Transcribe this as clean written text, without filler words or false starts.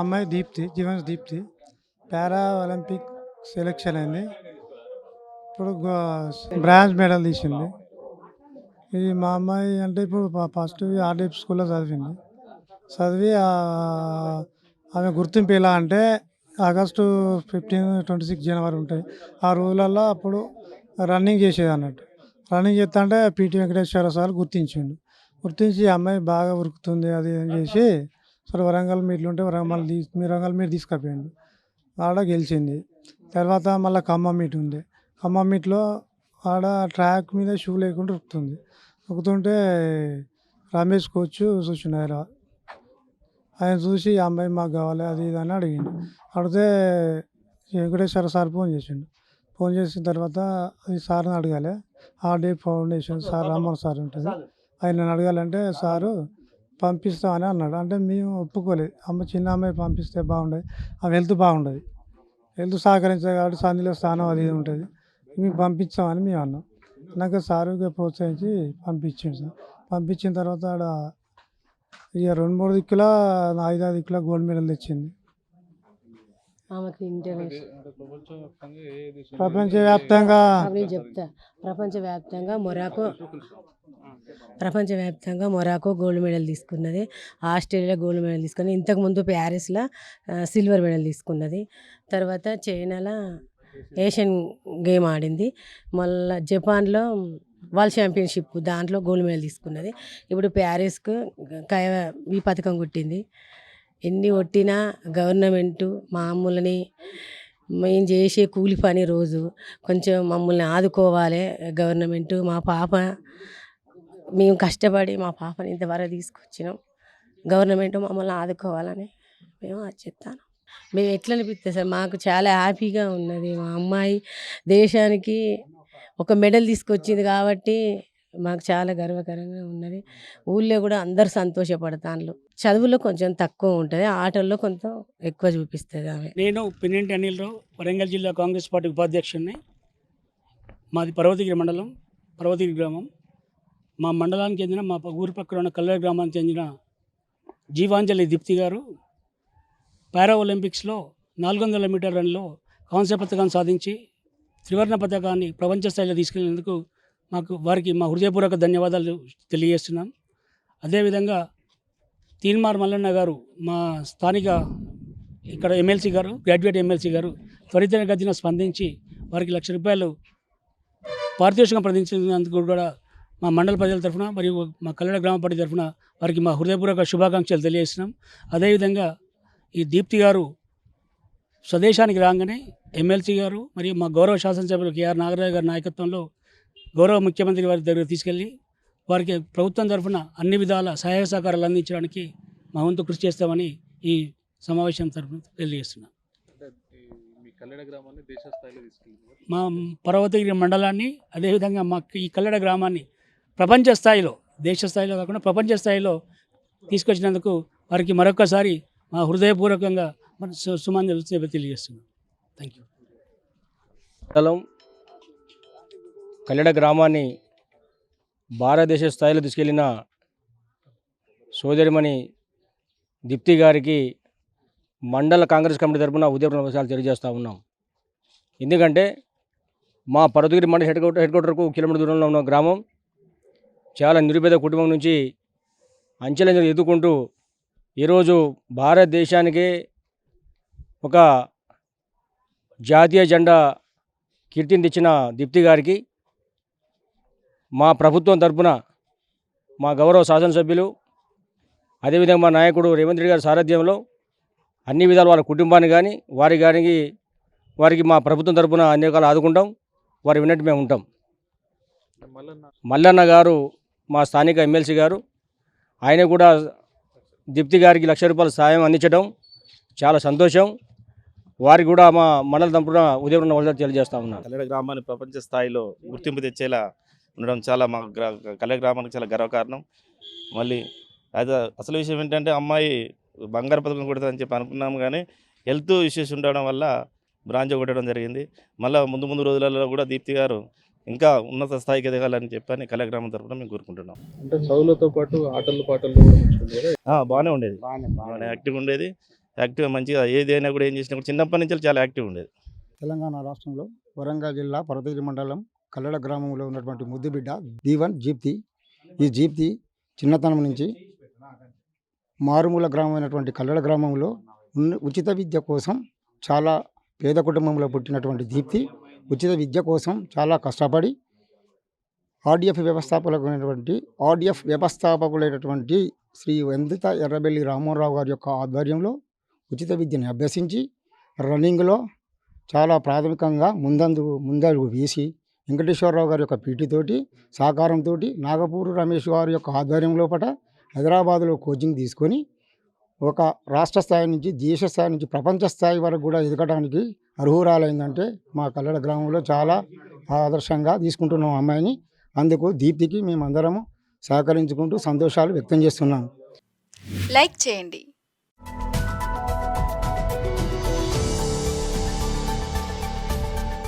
అమ్మాయి దీప్తి, జీవన్స్ Deepti. Para Olympic selection అయింది. ఇప్పుడు బ్రాంజ్ మెడల్ తీసింది. ఇది మా అమ్మాయి అంటే ఇప్పుడు ఫస్ట్ ఆర్డీఎఫ్ స్కూల్లో చదివింది. చదివి ఆమె గుర్తింపు ఎలా అంటే ఆగస్టు 15, 26 జనవరి ఉంటాయి. ఆ రోజులలో అప్పుడు రన్నింగ్ చేసేది అన్నట్టు. రన్నింగ్ చేస్తా అంటే పీటీ వెంకటేశ్వర సార్ గుర్తించిండు. గుర్తించి ఈ అమ్మాయి బాగా ఉరుకుతుంది అది అని చేసి సరే వరంగల్ మీట్లు ఉంటే వరంగల్ మీట్ తీసుకుపోయిండు. ఆడ గెలిచింది. తర్వాత మళ్ళీ ఖమ్మం మీట్ ఉంది. ఖమ్మం మీట్లో ఆడ ట్రాక్ మీద షూ లేకుండా ఉరుకుతుంది. ఉరుకుతుంటే రమేష్ కోచ్ చూసినారు. ఆయన చూసి ఈ అమ్మాయి మాకు కావాలి అది ఇది అని అడిగిండు. అడిగితే వెంకటేశ్వర సార్ ఫోన్ చేసిండు. ఫోన్ చేసిన తర్వాత అది సార్ని అడగాలి. ఆర్డే ఫౌండేషన్ సార్ రామ్మోహన్ సార్ ఉంటుంది. ఆయనను అడగాలంటే సారు పంపిస్తామని అన్నాడు. అంటే మేము ఒప్పుకోలేదు. చిన్న అమ్మాయి పంపిస్తే బాగుండదు, ఆమె హెల్త్ బాగుండదు, హెల్త్ సహకరించాలి కాబట్టి సంధిలో స్థానం అది ఇది ఉంటుంది, మేము పంపించామని మేము అన్నాం. నాకు సారుగా ప్రోత్సహించి పంపించింది సార్. పంపించిన తర్వాత ఆడ ఇక 2-3 దిక్కుల 5-6 దిక్కుల గోల్డ్ మెడల్ తెచ్చింది. ఆమెకి ఇంటర్నేషనల్ ప్రపంచవ్యాప్తంగా ప్రపంచవ్యాప్తంగా మొరాకో గోల్డ్ మెడల్ తీసుకున్నది. ఆస్ట్రేలియా గోల్డ్ మెడల్ తీసుకున్నది. ఇంతకుముందు ప్యారిస్లో సిల్వర్ మెడల్ తీసుకున్నది. తర్వాత చైనాలో ఏషియన్ గేమ్ ఆడింది. మళ్ళీ జపాన్లో వరల్డ్ ఛాంపియన్షిప్ దాంట్లో గోల్డ్ మెడల్ తీసుకున్నది. ఇప్పుడు ప్యారిస్కు ఈ పథకం కొట్టింది. ఎన్ని కొట్టినా గవర్నమెంటు మామూలని మేము చేసే కూలి పని రోజు కొంచెం మమ్మల్ని ఆదుకోవాలి గవర్నమెంటు. మా పాప మేము కష్టపడి మా పాపని ఇంతవరకు తీసుకొచ్చినాం. గవర్నమెంట్ మమ్మల్ని ఆదుకోవాలని మేము చెప్తాను. మేము ఎట్లా అనిపిస్తుంది సార్, మాకు చాలా హ్యాపీగా ఉన్నది. మా అమ్మాయి దేశానికి ఒక మెడల్ తీసుకొచ్చింది కాబట్టి మాకు చాలా గర్వకరంగా ఉన్నది. ఊళ్ళో కూడా అందరు సంతోషపడతాను. చదువులో కొంచెం తక్కువ ఉంటుంది, ఆటల్లో కొంచెం ఎక్కువ చూపిస్తుంది ఆమె. నేను పిన్నెంటి అనిల్రావు, వరంగల్ జిల్లా కాంగ్రెస్ పార్టీ ఉపాధ్యక్షుడిని. మాది పర్వతగిరి మండలం, పర్వతగిరి గ్రామం. మా మండలానికి చెందిన మా ఊరి పక్కన ఉన్న కల్లెర గ్రామానికి చెందిన జీవాంజలి దీప్తి గారు పారా ఒలింపిక్స్లో 400 మీటర్ రన్లో కాంస్య పథకాన్ని సాధించి త్రివర్ణ పథకాన్ని ప్రపంచ స్థాయిలో తీసుకెళ్లేందుకు వారికి మా హృదయపూర్వక ధన్యవాదాలు తెలియజేస్తున్నాం. అదేవిధంగా తీన్మార్ మల్లన్న గారు, మా స్థానిక ఇక్కడ ఎమ్మెల్సీ గారు, గ్రాడ్యుయేట్ ఎమ్మెల్సీ గారు త్వరితగతిన స్పందించి వారికి ₹1,00,000 పారితోషికం ప్రకటించినందుకు కూడా మా మండల ప్రజల తరఫున మరియు మా కల్లెడ గ్రామ పార్టీ తరఫున వారికి మా హృదయపూర్వక శుభాకాంక్షలు తెలియజేస్తున్నాం. అదేవిధంగా ఈ దీప్తి గారు స్వదేశానికి రాగానే ఎమ్మెల్సీ గారు మరియు మా గౌరవ శాసనసభ్యులు కేఆర్ నాగరాజు గారి నాయకత్వంలో గౌరవ ముఖ్యమంత్రి వారి దగ్గర తీసుకెళ్ళి వారికి ప్రభుత్వం తరఫున అన్ని విధాల సహాయ సహకారాలు అందించడానికి మా వంతు కృషి చేస్తామని ఈ సమావేశం తరఫున తెలియజేస్తున్నాం. మా పర్వతగిరి మండలాన్ని, అదేవిధంగా మా ఈ కల్లెడ గ్రామాన్ని ప్రపంచ స్థాయిలో, దేశ స్థాయిలో కాకుండా ప్రపంచ స్థాయిలో తీసుకొచ్చినందుకు వారికి మరొకసారి మా హృదయపూర్వకంగా సుమాంజలి తెలియజేస్తున్నాం. Thank you. మండలం కల్లెడ గ్రామాన్ని భారతదేశ స్థాయిలో తీసుకెళ్లిన సోదరిమణి దీప్తి గారికి మండల కాంగ్రెస్ కమిటీ తరఫున ఉదయపూర్వక నమస్కారాలు తెలియజేస్తూ ఉన్నాం. ఎందుకంటే మా పర్వతగిరి మండల హెడ్ క్వార్టర్కు కిలోమీటర్ దూరంలో ఉన్న గ్రామం చాలా నిరుపేద కుటుంబం నుంచి అంచెలంచెలు ఎదుర్కొంటూ ఈరోజు భారతదేశానికే ఒక జాతీయ జెండా కీర్తిని తెచ్చిన దీప్తి గారికి మా ప్రభుత్వం తరపున మా గౌరవ శాసనసభ్యులు, అదేవిధంగా మా నాయకుడు రేవంత్ రెడ్డి గారి సారథ్యంలో అన్ని విధాలు వాళ్ళ కుటుంబాన్ని కానీ వారికి మా ప్రభుత్వం తరపున అన్ని రకాలు ఆదుకుంటాం. వారి విన్నట్టు మేము ఉంటాం. మల్లన్న గారు మా స్థానిక ఎమ్మెల్సీ గారు, ఆయన కూడా దీప్తి గారికి ₹1,00,000 సాయం అందించడం చాలా సంతోషం. వారికి కూడా మా మండల తరపున ఉదయం తెలియజేస్తా ఉన్నాం. కల్లెడ గ్రామాన్ని ప్రపంచ స్థాయిలో గుర్తింపు తెచ్చేలా ఉండడం చాలా మా కల్లెడ గ్రామానికి చాలా గర్వకారణం. మళ్ళీ అయితే అసలు విషయం ఏంటంటే అమ్మాయి బంగారు పథకం కొడుతుందని చెప్పి అనుకున్నాము, కానీ హెల్త్ ఇష్యూస్ ఉండడం వల్ల బ్రాంచ్ కొట్టడం జరిగింది. మళ్ళీ ముందు రోజులలో కూడా దీప్తి గారు ఇంకా ఉన్నత స్థాయికి ఎదగాలని చెప్పని కల్లెడ గ్రామం తరఫున మేము కోరుకుంటున్నాం. అంటే చదువులతో పాటు ఆటలు పాటలు బాగానే ఉండేది, బాగానే యాక్టివ్ ఉండేది. యాక్టివ్గా మంచిగా ఏదైనా కూడా ఏం చేసినా కూడా చిన్నప్పటి నుంచి చాలా యాక్టివ్ ఉండేది. తెలంగాణ రాష్ట్రంలో వరంగల్ జిల్లా పర్వతగిరి మండలం కల్లడ గ్రామంలో ఉన్నటువంటి ముద్దుబిడ్డ దీవన్ జీప్తి. ఈ జీప్తి చిన్నతనం నుంచి మారుమూల గ్రామమైనటువంటి కల్లడ గ్రామంలో ఉచిత విద్య కోసం చాలా పేద కుటుంబంలో పుట్టినటువంటి దీప్తి ఉచిత విద్య కోసం చాలా కష్టపడి ఆర్డిఎఫ్ వ్యవస్థాపకులైనటువంటి శ్రీ వందిత ఎర్రబెల్లి రామోరావు గారి యొక్క ఆధ్వర్యంలో ఉచిత విద్యని అభ్యసించి రన్నింగ్లో చాలా ప్రాథమికంగా ముందడుగు వేసి వెంకటేశ్వరరావు గారి యొక్క పీటీతోటి సహకారంతో నాగపూరు రమేష్ గారి యొక్క ఆధ్వర్యం లోపల హైదరాబాదులో కోచింగ్ తీసుకొని ఒక రాష్ట్ర స్థాయి నుంచి దేశ స్థాయి నుంచి ప్రపంచ స్థాయి వరకు కూడా ఎదగడానికి అర్హురాలైందంటే మా కల్లడ గ్రామంలో చాలా ఆదర్శంగా తీసుకుంటున్నాం అమ్మాయిని. అందుకు దీప్తికి మేమందరము సహకరించుకుంటూ సంతోషాలు వ్యక్తం చేస్తున్నాము. లైక్ చేయండి.